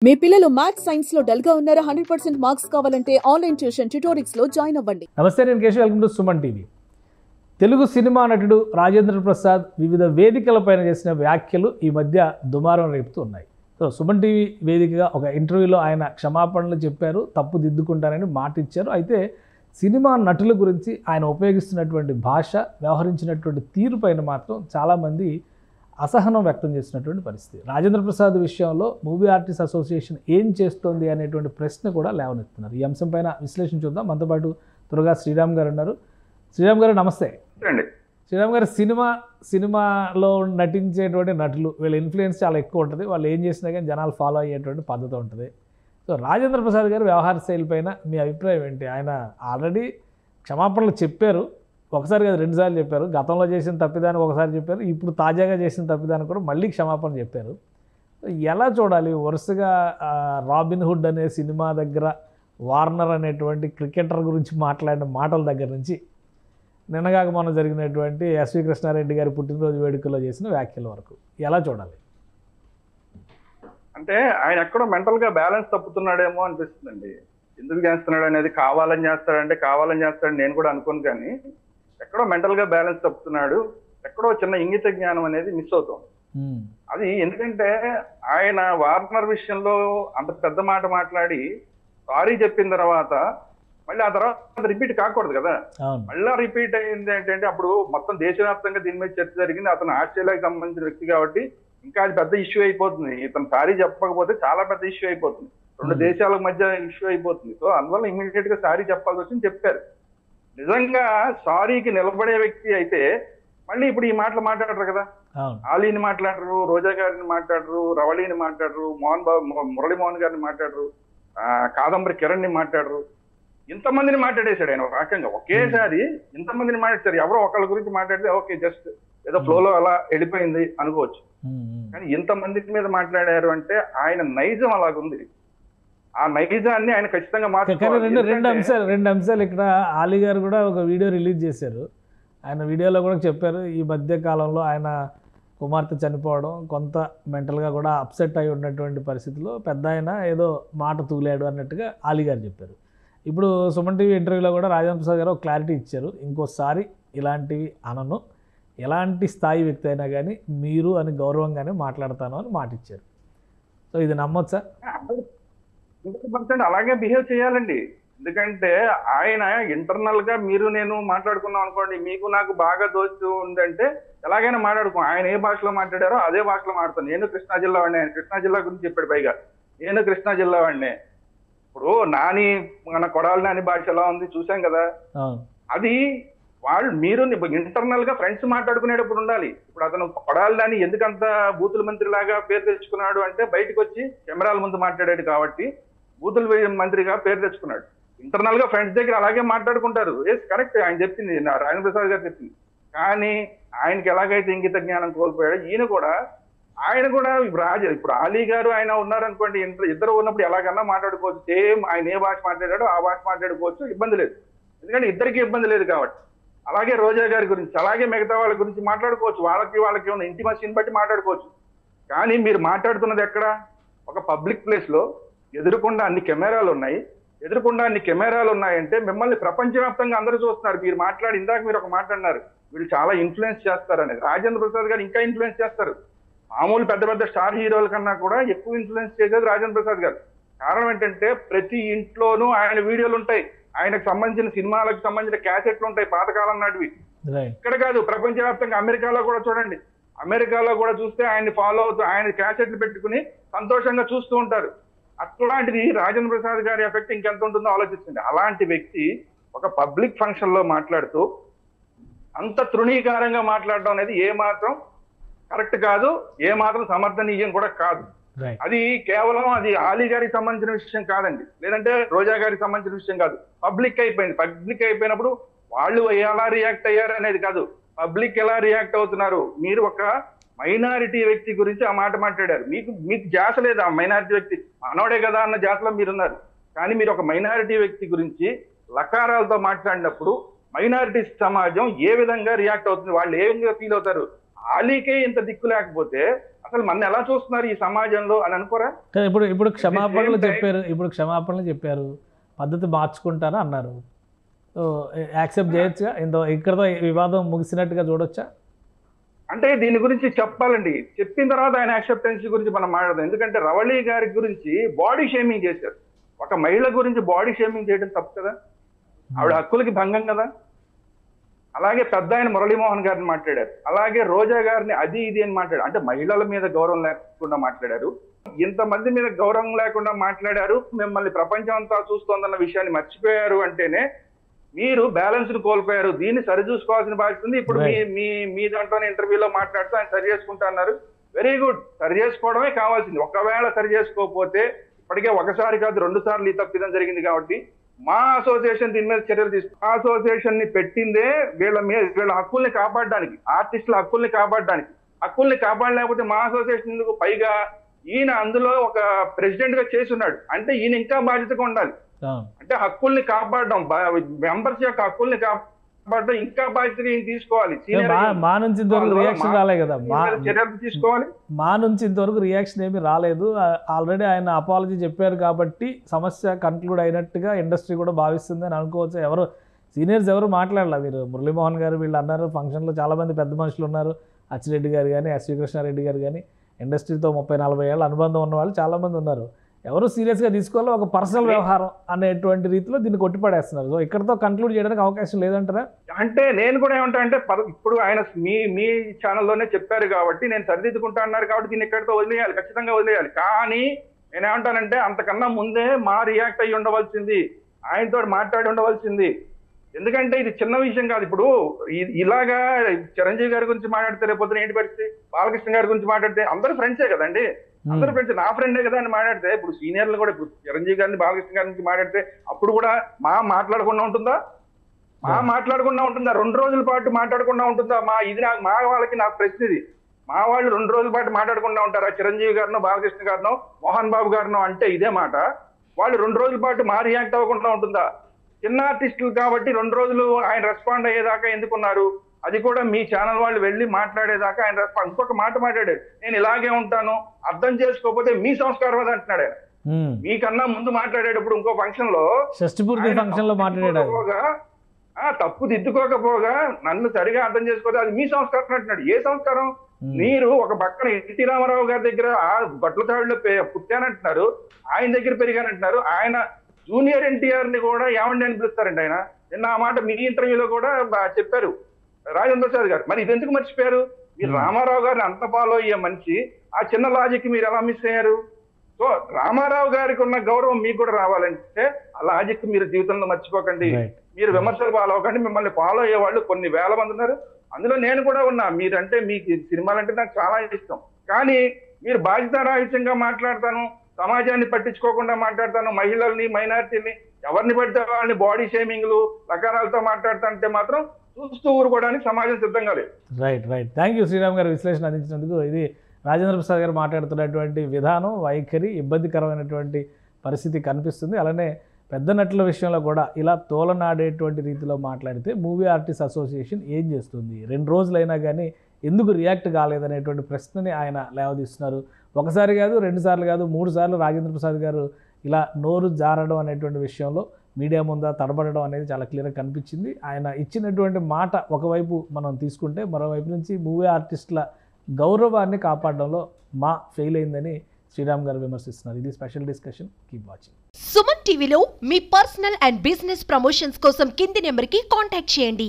మీ పిల్లలు maths science లో dull గా ఉన్నారా? 100% మార్క్స్ కావాలంటే ఆన్లైన్ ట్యూషన్ ట్యుటోరిక్స్ లో జాయిన్ అవ్వండి. నమస్తే, నేను Keshav. Welcome to Suman TV. Telugu cinema నటుడు రాజేంద్ర ప్రసాద్ వివిధ వేదికలపైన చేసిన వ్యాఖ్యలు ఈ మధ్య దుమారం రేపుతూ ఉన్నాయి. సో సుమన్ టీవీ వేదికగా ఒక ఇంటర్వ్యూలో ఆయన క్షమాపణలు చెప్పారు, తప్పు దిద్దుకుంటానని మాట ఇచ్చారు. అయితే సినిమా నటుల గురించి ఆయన ఉపయోగిస్తున్నటువంటి భాష, వ్యవహరించినటువంటి తీరు పైన మాత్రం చాలామంది అసహనం వ్యక్తం చేసినటువంటి పరిస్థితి. రాజేంద్ర ప్రసాద్ విషయంలో మూవీ ఆర్టిస్ట్ అసోసియేషన్ ఏం చేస్తోంది అనేటువంటి ప్రశ్న కూడా లేవనెత్తున్నారు. ఈ అంశం పైన విశ్లేషణ చూద్దాం. మనతో పాటు త్వరగా శ్రీరామ్ గారు ఉన్నారు. శ్రీరామ్ గారు నమస్తే. శ్రీరామ్ గారు, సినిమాలో నటించేటువంటి నటులు వీళ్ళ ఇన్ఫ్లుయెన్స్ చాలా ఎక్కువ ఉంటుంది. వాళ్ళు ఏం చేసినా కానీ జనాలు ఫాలో అయ్యేటువంటి పద్ధతి ఉంటుంది. సో రాజేంద్ర ప్రసాద్ గారు వ్యవహార శైలి పైన మీ అభిప్రాయం ఏంటి? ఆయన ఆల్రెడీ క్షమాపణలు చెప్పారు, ఒకసారి కాదు రెండుసార్లు చెప్పారు. గతంలో చేసిన తప్పిదానికి ఒకసారి చెప్పారు, ఇప్పుడు తాజాగా చేసిన తప్పిదానికి కూడా మళ్ళీ క్షమాపణ చెప్పారు. ఎలా చూడాలి? వరుసగా రాబిన్ హుడ్ అనే సినిమా దగ్గర వార్నర్ అనేటువంటి క్రికెటర్ గురించి మాట్లాడిన మాటల దగ్గర నుంచి నిన్నగాక మొన్న జరిగినటువంటి ఎస్వి కృష్ణారెడ్డి గారి పుట్టినరోజు వేడుకల్లో చేసిన వ్యాఖ్యల వరకు ఎలా చూడాలి? అంటే ఆయన ఎక్కడో మెంటల్గా బ్యాలెన్స్ తప్పుతున్నాడేమో అనిపిస్తుందండి. ఎందుకు చేస్తున్నాడు అనేది కావాలని చేస్తాడని నేను కూడా అనుకోను, కానీ ఎక్కడో మెంటల్గా బ్యాలెన్స్ తప్పుతున్నాడు. ఎక్కడో చిన్న ఇంగిత జ్ఞానం అనేది మిస్ అవుతాం. అది ఎందుకంటే ఆయన వార్నర్ విషయంలో అంత పెద్ద మాట మాట్లాడి సారీ చెప్పిన తర్వాత మళ్ళీ ఆ తర్వాత రిపీట్ కాకూడదు కదా. మళ్ళీ రిపీట్ అయింది ఏంటంటే అప్పుడు మొత్తం దేశవ్యాప్తంగా దీని మీద చర్చ జరిగింది. అతను ఆస్ట్రేలియాకి సంబంధించిన వ్యక్తి కాబట్టి ఇంకా అది పెద్ద ఇష్యూ అయిపోతుంది. ఇతను సారీ చెప్పకపోతే చాలా పెద్ద ఇష్యూ అయిపోతుంది, రెండు దేశాల మధ్య ఇష్యూ అయిపోతుంది. సో అందువల్ల ఇమీడియట్ గా సారీ చెప్పాల్సి వచ్చింది, చెప్పారు. నిజంగా సారీకి నిలబడే వ్యక్తి అయితే మళ్ళీ ఇప్పుడు ఈ మాటలు మాట్లాడరు కదా. ఆలీని మాట్లాడరు, రోజా గారిని మాట్లాడరు, రవళిని మాట్లాడరు, మురళీమోహన్ గారిని మాట్లాడరు, కాదంబరి కిరణ్ ని మాట్లాడరు. ఇంతమందిని మాట్లాడేశాడు ఆయన రకంగా ఒకేసారి. ఇంతమందిని మాట్లాడతారు. ఎవరో ఒకళ్ళ గురించి మాట్లాడితే ఓకే, జస్ట్ ఏదో ఫ్లోలో అలా వెళ్ళిపోయింది అనుకోవచ్చు. కానీ ఇంతమంది మీద మాట్లాడారు అంటే ఆయన నైజం అలాగుంది. ఆ నైజాన్ని ఆయన ఖచ్చితంగా మార్చుకోవాలి. రెండు అంశాలు ఇక్కడ ఆలీ గారు కూడా ఒక వీడియో రిలీజ్ చేశారు. ఆయన వీడియోలో కూడా చెప్పారు, ఈ మధ్య కాలంలో ఆయన కుమార్తె చనిపోవడం కొంత మెంటల్గా కూడా అప్సెట్ అయి ఉన్నటువంటి పరిస్థితిలో పెద్ద ఆయన ఏదో మాట తూలాడు అన్నట్టుగా ఆలీ గారు చెప్పారు. ఇప్పుడు సుమన్ టీవీ ఇంటర్వ్యూలో కూడా రాజేంద్ర ప్రసాద్ గారు ఒక క్లారిటీ ఇచ్చారు, ఇంకోసారి ఇలాంటివి అనను, ఎలాంటి స్థాయి వ్యక్తి అయినా కానీ మీరు అని గౌరవంగానే మాట్లాడతాను అని మాట ఇచ్చారు. సో ఇది నమ్మొచ్చా? 100% అలాగే బిహేవ్ చేయాలండి. ఎందుకంటే ఆయన ఇంటర్నల్ గా మీరు నేను మాట్లాడుకున్నాం అనుకోండి, మీకు నాకు బాగా దోస్తు ఉందంటే ఎలాగైనా మాట్లాడుకో. ఆయన ఏ భాషలో మాట్లాడారో అదే భాషలో మాట్లాడతాను. నేను కృష్ణా జిల్లా వాడిని, ఆయన కృష్ణా జిల్లా గురించి చెప్పాడు. పైగా నేను కృష్ణా జిల్లా వాడినే. ఇప్పుడు నాని మన కొడాలి నాని భాష ఎలా ఉంది చూసాం కదా. అది వాళ్ళు మీరు ఇంటర్నల్ గా ఫ్రెండ్స్ మాట్లాడుకునేటప్పుడు ఉండాలి. ఇప్పుడు అతను కొడాలి నాని ఎందుకంత బూతుల మంత్రి లాగా పేరు తెచ్చుకున్నాడు అంటే బయటకు వచ్చి కెమెరాల ముందు మాట్లాడాడు కాబట్టి బూతుల మంత్రిగా పేరు తెచ్చుకున్నాడు. ఇంటర్నల్ గా ఫ్రెండ్స్ దగ్గర అలాగే మాట్లాడుకుంటారు. ఎస్ కరెక్ట్, ఆయన చెప్పింది, రాజేంద్ర ప్రసాద్ గారు చెప్పింది. కానీ ఆయనకి ఎలాగైతే ఇంగిత జ్ఞానం కోల్పోయాడో ఆయన కూడా ఇప్పుడు ఆలీ గారు ఆయన ఉన్నారనుకోండి, ఇద్దరు ఉన్నప్పుడు ఎలాగన్నా మాట్లాడుకోవచ్చు. సేమ్ ఆయన ఏ భాష మాట్లాడాడో ఆ భాష మాట్లాడుకోవచ్చు, ఇబ్బంది లేదు. ఎందుకంటే ఇద్దరికి ఇబ్బంది లేదు కాబట్టి. అలాగే రోజా గారి గురించి, అలాగే మిగతా వాళ్ళ గురించి మాట్లాడుకోవచ్చు. వాళ్ళకి ఉన్న ఇంటిమసీని బట్టి మాట్లాడుకోవచ్చు. కానీ మీరు మాట్లాడుతున్నది ఎక్కడ? ఒక పబ్లిక్ ప్లేస్ లో ఎదురుకుండా అన్ని కెమెరాలు ఉన్నాయంటే మిమ్మల్ని ప్రపంచవ్యాప్తంగా అందరూ చూస్తున్నారు. మీరు ఇందాక మీరు ఒక మాట్లాడినారు, వీళ్ళు చాలా ఇన్ఫ్లుయెన్స్ చేస్తారు అనేది. రాజేంద్ర ప్రసాద్ గారు ఇంకా ఇన్ఫ్లుయెన్స్ చేస్తారు. మామూలు పెద్ద పెద్ద స్టార్ హీరోల కన్నా కూడా ఎక్కువ ఇన్ఫ్లుయెన్స్ చేసేది రాజేంద్ర ప్రసాద్ గారు. కారణం ఏంటంటే ప్రతి ఇంట్లోనూ ఆయన వీడియోలు ఉంటాయి, ఆయనకు సంబంధించిన సినిమాలకు సంబంధించిన క్యాసెట్లు ఉంటాయి, పాతకాలం నాటివి. ఇక్కడ కాదు, ప్రపంచవ్యాప్తంగా అమెరికాలో కూడా చూడండి. అమెరికాలో కూడా చూస్తే ఆయన్ని ఫాలో అవుతూ ఆయన క్యాసెట్లు పెట్టుకుని సంతోషంగా చూస్తూ ఉంటారు. అట్లాంటిది రాజేంద్ర ప్రసాద్ గారి ఎఫెక్ట్ ఇంకెంత ఉంటుందో ఆలోచించండి. అలాంటి వ్యక్తి ఒక పబ్లిక్ ఫంక్షన్ లో మాట్లాడుతూ అంత తృణీకారంగా మాట్లాడడం అనేది ఏమాత్రం కరెక్ట్ కాదు, ఏమాత్రం సమర్థనీయం కూడా కాదు. అది కేవలం అది ఆలీ గారికి సంబంధించిన విషయం కాదండి, లేదంటే రోజా గారికి సంబంధించిన విషయం కాదు. పబ్లిక్ అయిపోయినప్పుడు వాళ్ళు ఎలా రియాక్ట్ అయ్యారు అనేది కాదు, పబ్లిక్ ఎలా రియాక్ట్ అవుతున్నారు. మీరు ఒక మైనారిటీ వ్యక్తి గురించి ఆ మాట మాట్లాడారు. మీకు జాస లేదు ఆ మైనారిటీ వ్యక్తి మనోడే కదా అన్న జాసలో మీరున్నారు. కానీ మీరు ఒక మైనారిటీ వ్యక్తి గురించి లకారాలతో మాట్లాడినప్పుడు మైనారిటీ సమాజం ఏ విధంగా రియాక్ట్ అవుతుంది, వాళ్ళు ఏ విధంగా ఫీల్ అవుతారు? ఆలీకే ఇంత దిక్కు లేకపోతే అసలు మన ఎలా చూస్తున్నారు ఈ సమాజంలో అని అనుకోరా? ఇప్పుడు క్షమాపణలు చెప్పారు, పద్ధతి మార్చుకుంటారా అన్నారు. సో యాక్సెప్ట్ చేయొచ్చుగా, ఇక్కడతో వివాదం ముగిసినట్టుగా చూడొచ్చా? అంటే దీని గురించి చెప్పాలండి, చెప్పిన తర్వాత ఆయన యాక్సెప్టెన్సీ గురించి మనం మాట్లాడదాం. ఎందుకంటే రవళి గారి గురించి బాడీ షేమింగ్ చేశారు. ఒక మహిళ గురించి బాడీ షేమింగ్ చేయడం తప్పు కదా, ఆవిడ హక్కులకి భంగం కదా. అలాగే పెద్ద ఆయన మురళీమోహన్ గారిని మాట్లాడారు, అలాగే రోజా గారిని అది ఇది అని మాట్లాడారు. అంటే మహిళల మీద గౌరవం లేకుండా మాట్లాడారు, ఇంతమంది మీద గౌరవం లేకుండా మాట్లాడారు, మిమ్మల్ని ప్రపంచం అంతా చూస్తోందన్న విషయాన్ని మర్చిపోయారు అంటేనే మీరు బ్యాలెన్స్ ను కోల్పోయారు. దీన్ని సరి చూసుకోవాల్సిన బాధ్యత ఉంది. ఇప్పుడు మీ దాంట్లోనే ఇంటర్వ్యూలో మాట్లాడుతూ ఆయన సరి చేసుకుంటా అన్నారు. వెరీ గుడ్, సరి చేసుకోవడమే కావాల్సింది. ఒకవేళ సరి చేసుకోకపోతే, ఇప్పటికే ఒకసారి కాదు 2 సార్లు ఈ తప్పిదం జరిగింది కాబట్టి మా అసోసియేషన్ దీని మీద చర్యలు తీసుకుంటాం. అసోసియేషన్ ని పెట్టిందే వీళ్ళ హక్కుల్ని కాపాడడానికి, ఆర్టిస్టుల హక్కుల్ని కాపాడడానికి. హక్కుల్ని కాపాడలేకపోతే మా అసోసియేషన్ ఎందుకు? పైగా ఈయన అందులో ఒక ప్రెసిడెంట్ గా చేసి ఉన్నాడు అంటే ఈయన ఇంకా బాధ్యతగా ఉండాలి. అంటే హక్కుల్ని కాపాడడం, మెంబర్స్ యొక్క హక్కుల్ని కాపాడడం ఇంకా బాధ్యతగా ఈయన తీసుకోవాలి. మా నుంచి ఇంతవరకు రియాక్షన్ రాలేదు కదా, చర్యలు తీసుకోవాలి. మా నుంచి ఇంతవరకు రియాక్షన్ ఏమీ రాలేదు. ఆల్రెడీ ఆయన అపాలజీ చెప్పారు కాబట్టి సమస్య కన్క్లూడ్ అయినట్టుగా ఇండస్ట్రీ కూడా భావిస్తుంది అని అనుకోవచ్చు. ఎవరు సీనియర్స్ ఎవరు మాట్లాడలేదు. మీరు మురళీమోహన్ గారు వీళ్ళు అన్నారు, ఫంక్షన్లో చాలామంది పెద్ద మనుషులు ఉన్నారు, అచ్చిరెడ్డి గారు కానీ, ఎస్వి కృష్ణారెడ్డి గారు కానీ, ఇండస్ట్రీతో 30-40 ఏళ్ళ అనుబంధం ఉన్న వాళ్ళు చాలామంది ఉన్నారు. ఎవరు సీరియస్గా తీసుకోవాలో ఒక పర్సనల్ వ్యవహారం అనేటువంటి రీతిలో దీన్ని కొట్టిపడేస్తున్నారు. సో ఇక్కడతో కన్క్లూడ్ చేయడానికి అవకాశం లేదంటారా? అంటే నేను కూడా ఏమంటా అంటే, ఇప్పుడు ఆయన మీ ఛానల్లోనే చెప్పారు కాబట్టి నేను సరిదిద్దుకుంటా అన్నారు కాబట్టి దీన్ని ఎక్కడితో వదిలేయాలి, ఖచ్చితంగా వదిలేయాలి. కానీ నేనేమంటానంటే అంతకన్నా ముందే మా రియాక్ట్ అయ్యి ఉండవలసింది, ఆయనతో మాట్లాడి ఉండవలసింది. ఎందుకంటే ఇది చిన్న విషయం కాదు. ఇప్పుడు ఇలాగా చిరంజీవి గారి గురించి మాట్లాడితే రేపొద్దున ఏంటి పరిస్థితి? బాలకృష్ణ గారి గురించి మాట్లాడితే అందరూ ఫ్రెండ్సే కదండి, అందరూ ఫ్రెండ్స్, నా ఫ్రెండే కదా అని మాట్లాడితే, ఇప్పుడు సీనియర్లు కూడా ఇప్పుడు చిరంజీవి గారిని బాలకృష్ణ గారి నుంచి మాట్లాడితే అప్పుడు కూడా మాట్లాడకుండా ఉంటుందా? మాట్లాడకుండా ఉంటుందా? 2 రోజుల పాటు మాట్లాడకుండా ఉంటుందా? మా వాళ్ళకి నాకు ప్రశ్న ఇది. మా వాళ్ళు 2 రోజుల పాటు మాట్లాడకుండా ఉంటారా? చిరంజీవి గారినో, బాలకృష్ణ గారినో, మోహన్ బాబు గారినో అంటే ఇదే మాట. వాళ్ళు 2 రోజుల పాటు రియాక్ట్ అవ్వకుండా ఉంటుందా? చిన్న ఆర్టిస్టులు కాబట్టి 2 రోజులు ఆయన రెస్పాండ్ అయ్యేదాకా ఎందుకున్నారు? అది కూడా మీ ఛానల్ వాళ్ళు వెళ్ళి మాట్లాడేదాకా ఆయన రెస్పాండ్. ఇంకొక మాట మాట్లాడాడు, నేను ఇలాగే ఉంటాను, అర్థం చేసుకోకపోతే మీ సంస్కారం అది అంటున్నాడు ఆయన. మీకన్నా ముందు మాట్లాడేటప్పుడు ఇంకో ఫంక్షన్ లో తప్పు దిద్దుకోకపోగా నన్ను సరిగా అర్థం చేసుకోతే అది మీ సంస్కారం అంటున్నాడు. ఏ సంస్కారం? మీరు ఒక పక్కన ఎన్టీ రామారావు గారి దగ్గర గట్లతాడులో పుట్టానంటున్నారు, ఆయన దగ్గర పెరిగానంటున్నారు. ఆయన జూనియర్ ఎన్టీఆర్ ని కూడా ఏమండి అని పిలుస్తారండి ఆయన. నిన్న ఆ మాట మీ ఇంటర్వ్యూలో కూడా చెప్పారు రాజేంద్ర ప్రసాద్ గారు. మరి ఇది ఎందుకు మర్చిపోయారు? మీరు రామారావు గారిని అంత ఫాలో అయ్యే మనిషి, ఆ చిన్న లాజిక్ మీరు ఎలా మిస్ అయ్యారు? సో రామారావు గారికి ఉన్న గౌరవం మీకు కూడా రావాలంటే ఆ లాజిక్ మీరు జీవితంలో మర్చిపోకండి. మీరు విమర్శలు ఫాలో అవ్వకండి. మిమ్మల్ని ఫాలో అయ్యే వాళ్ళు కొన్ని వేల మంది ఉన్నారు, అందులో నేను కూడా ఉన్నా. మీరంటే మీకు సినిమాలంటే నాకు చాలా ఇష్టం, కానీ మీరు బాధ్యతారాహిత్యంగా మాట్లాడతాను, సమాజాన్ని పట్టించుకోకుండా మాట్లాడతాను, మహిళల్ని, మైనారిటీని, ఎవరిని పడితే వాళ్ళని బాడీ షేమింగ్లు రకరాలతో మాట్లాడుతుంటే మాత్రం చూస్తూ ఊరుకోవడానికి సమాజం సిద్ధంగా లేదు. రైట్. థ్యాంక్ యూ శ్రీరామ్ గారు విశ్లేషణ అందించినందుకు. ఇది రాజేంద్ర ప్రసాద్ గారు మాట్లాడుతున్నటువంటి విధానం, వైఖరి ఇబ్బందికరమైనటువంటి పరిస్థితి కనిపిస్తుంది. అలానే పెద్ద నటుల విషయంలో కూడా ఇలా తోలనాడేటువంటి రీతిలో మాట్లాడితే మూవీ ఆర్టిస్ట్ అసోసియేషన్ ఏం చేస్తుంది? 2 రోజులైనా కానీ ఎందుకు రియాక్ట్ కాలేదనేటువంటి ప్రశ్నని ఆయన లేవదీస్తున్నారు. ఒకసారి కాదు, 2 సార్లు కాదు, 3 సార్లు రాజేంద్ర ప్రసాద్ గారు ఇలా నోరు జారడం అనేటువంటి విషయంలో మీడియా ముందా తడబడడం అనేది చాలా క్లియర్గా కనిపించింది. ఆయన ఇచ్చినటువంటి మాట ఒకవైపు మనం తీసుకుంటే, మరోవైపు నుంచి మూవీ ఆర్టిస్టుల గౌరవాన్ని కాపాడడంలో ఫెయిల్ అయిందని శ్రీరామ్ గారు విమర్శిస్తున్నారు. ఇది special discussion. Keep watching. Suman టీవీలో మీ పర్సనల్ అండ్ బిజినెస్ ప్రమోషన్స్ కోసం కింది నెంబర్కి కాంటాక్ట్ చేయండి.